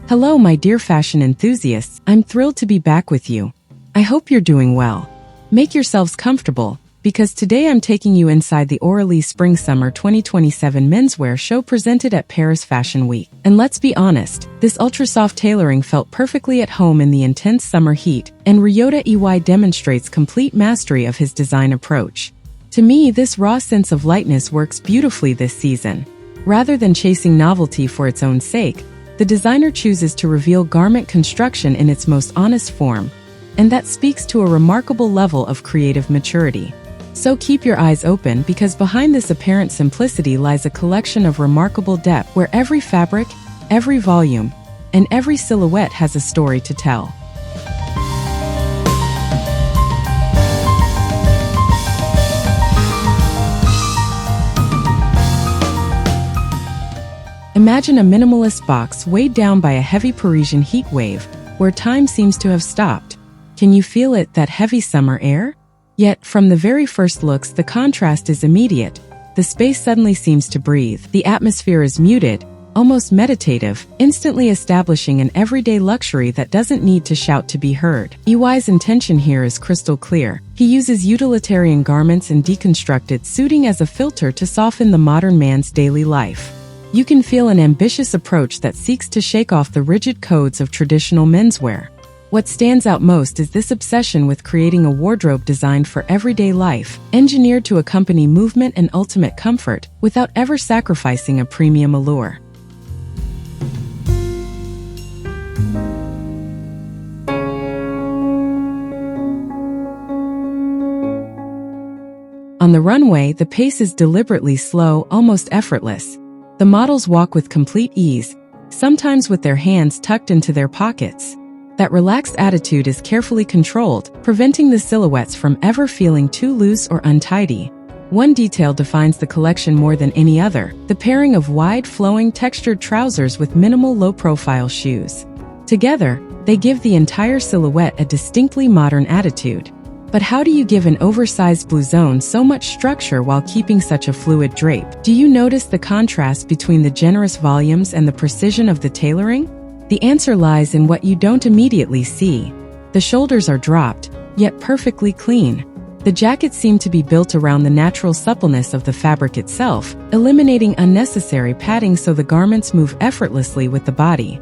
Hello my dear fashion enthusiasts, I'm thrilled to be back with you. I hope you're doing well. Make yourselves comfortable, because today I'm taking you inside the Auralee Spring Summer 2027 menswear show presented at Paris Fashion Week. And let's be honest, this ultra-soft tailoring felt perfectly at home in the intense summer heat, and Ryota Iwai demonstrates complete mastery of his design approach. To me, this raw sense of lightness works beautifully this season. Rather than chasing novelty for its own sake, the designer chooses to reveal garment construction in its most honest form, and that speaks to a remarkable level of creative maturity. So keep your eyes open, because behind this apparent simplicity lies a collection of remarkable depth where every fabric, every volume, and every silhouette has a story to tell. Imagine a minimalist box weighed down by a heavy Parisian heat wave, where time seems to have stopped. Can you feel it, that heavy summer air? Yet, from the very first looks, the contrast is immediate. The space suddenly seems to breathe. The atmosphere is muted, almost meditative, instantly establishing an everyday luxury that doesn't need to shout to be heard. Iwai's intention here is crystal clear. He uses utilitarian garments and deconstructed suiting as a filter to soften the modern man's daily life. You can feel an ambitious approach that seeks to shake off the rigid codes of traditional menswear. What stands out most is this obsession with creating a wardrobe designed for everyday life, engineered to accompany movement and ultimate comfort, without ever sacrificing a premium allure. On the runway, the pace is deliberately slow, almost effortless. The models walk with complete ease, sometimes with their hands tucked into their pockets. That relaxed attitude is carefully controlled, preventing the silhouettes from ever feeling too loose or untidy. One detail defines the collection more than any other: the pairing of wide, flowing, textured trousers with minimal low-profile shoes. Together, they give the entire silhouette a distinctly modern attitude. But how do you give an oversized blouson so much structure while keeping such a fluid drape? Do you notice the contrast between the generous volumes and the precision of the tailoring? The answer lies in what you don't immediately see. The shoulders are dropped, yet perfectly clean. The jackets seem to be built around the natural suppleness of the fabric itself, eliminating unnecessary padding so the garments move effortlessly with the body.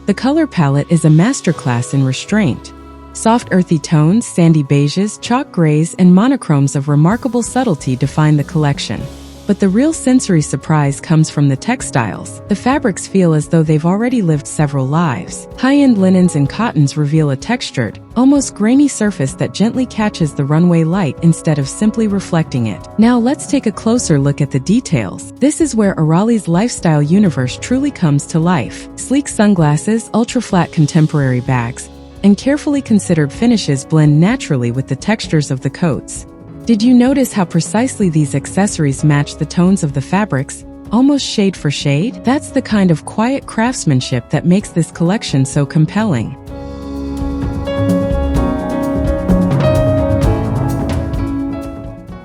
The color palette is a masterclass in restraint. Soft earthy tones, sandy beiges, chalk grays, and monochromes of remarkable subtlety define the collection. But the real sensory surprise comes from the textiles. The fabrics feel as though they've already lived several lives. High-end linens and cottons reveal a textured, almost grainy surface that gently catches the runway light instead of simply reflecting it. Now let's take a closer look at the details. This is where Auralee's lifestyle universe truly comes to life. Sleek sunglasses, ultra-flat contemporary bags, and carefully considered finishes blend naturally with the textures of the coats. Did you notice how precisely these accessories match the tones of the fabrics, almost shade for shade? That's the kind of quiet craftsmanship that makes this collection so compelling.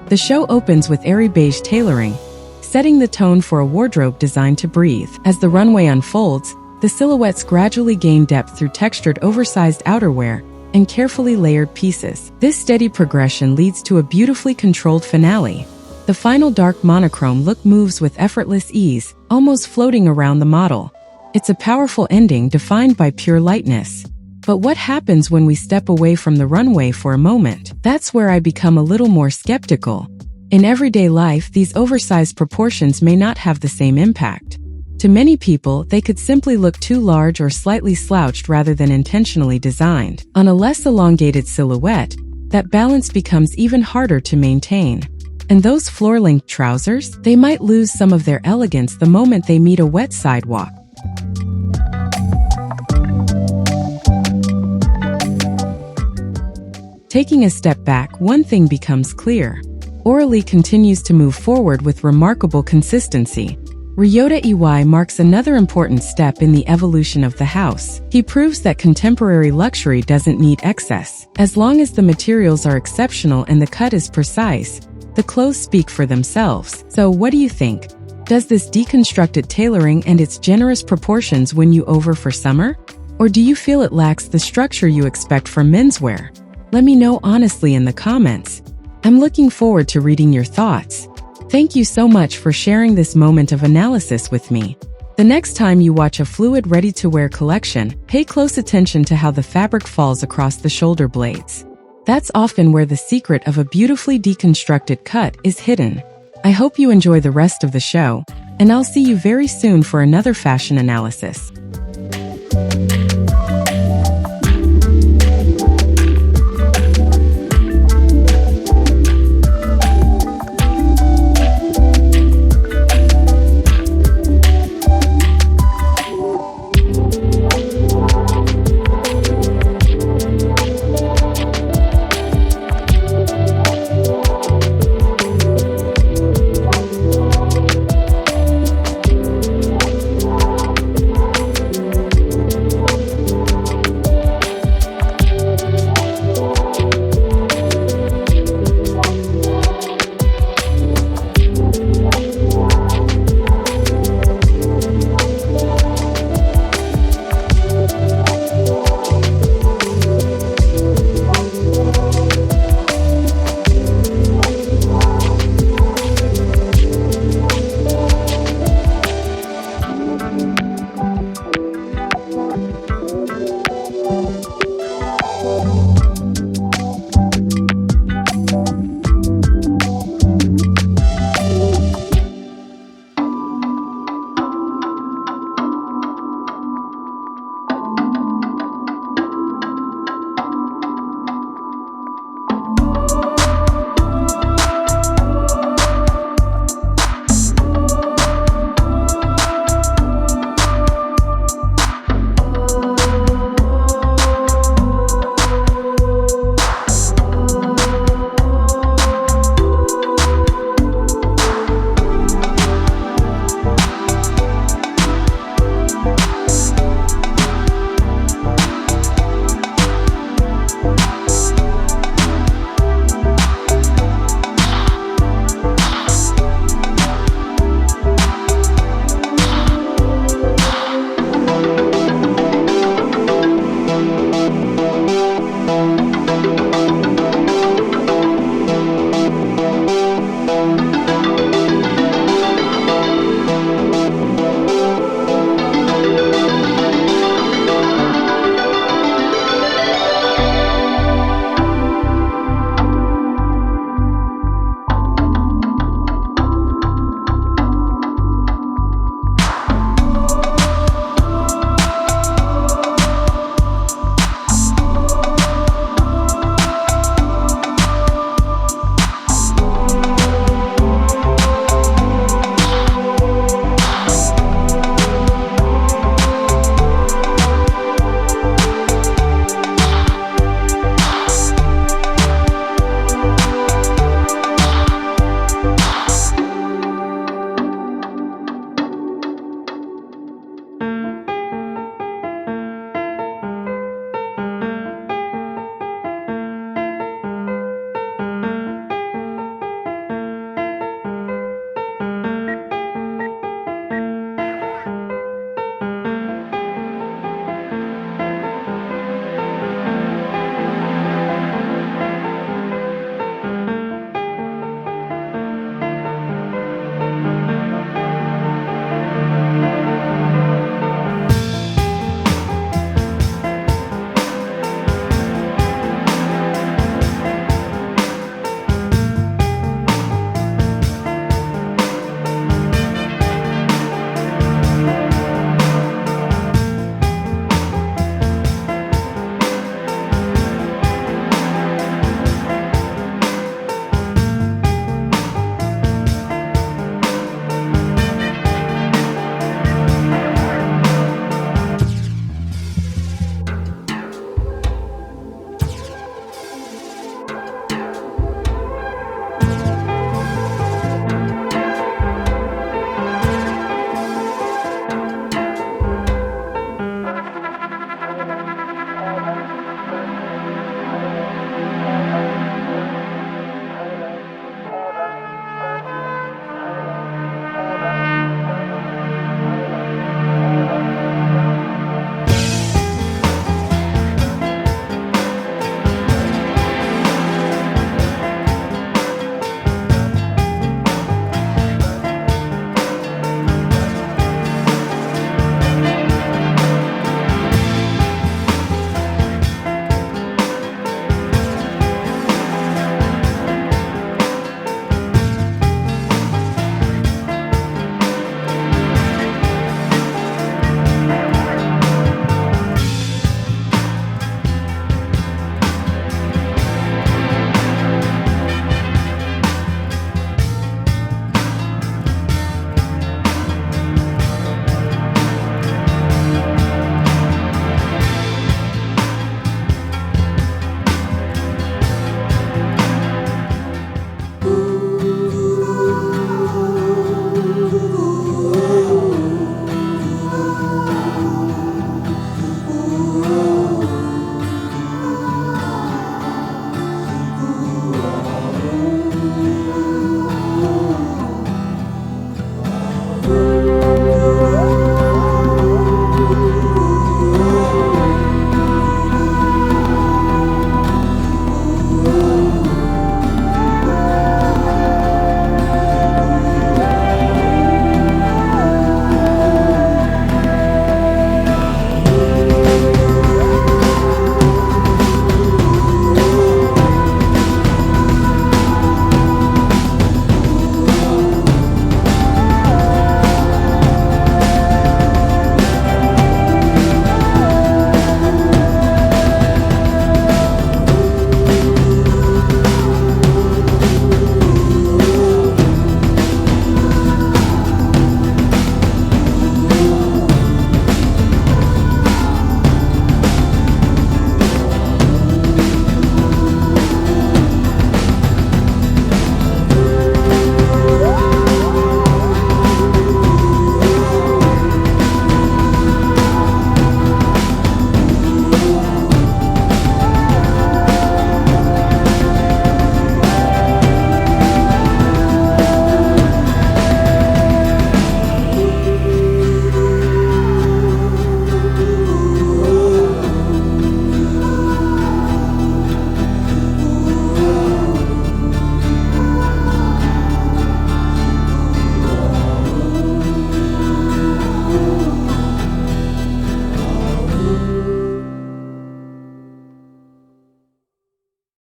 The show opens with airy beige tailoring, setting the tone for a wardrobe designed to breathe. As the runway unfolds, the silhouettes gradually gain depth through textured oversized outerwear and carefully layered pieces. This steady progression leads to a beautifully controlled finale. The final dark monochrome look moves with effortless ease, almost floating around the model. It's a powerful ending defined by pure lightness. But what happens when we step away from the runway for a moment? That's where I become a little more skeptical. In everyday life, these oversized proportions may not have the same impact. To many people, they could simply look too large or slightly slouched rather than intentionally designed. On a less elongated silhouette, that balance becomes even harder to maintain. And those floor-length trousers, they might lose some of their elegance the moment they meet a wet sidewalk. Taking a step back, one thing becomes clear. Auralee continues to move forward with remarkable consistency. Ryota Iwai marks another important step in the evolution of the house. He proves that contemporary luxury doesn't need excess. As long as the materials are exceptional and the cut is precise, the clothes speak for themselves. So what do you think? Does this deconstructed tailoring and its generous proportions win you over for summer? Or do you feel it lacks the structure you expect from menswear? Let me know honestly in the comments. I'm looking forward to reading your thoughts. Thank you so much for sharing this moment of analysis with me. The next time you watch a fluid ready-to-wear collection, pay close attention to how the fabric falls across the shoulder blades. That's often where the secret of a beautifully deconstructed cut is hidden. I hope you enjoy the rest of the show, and I'll see you very soon for another fashion analysis.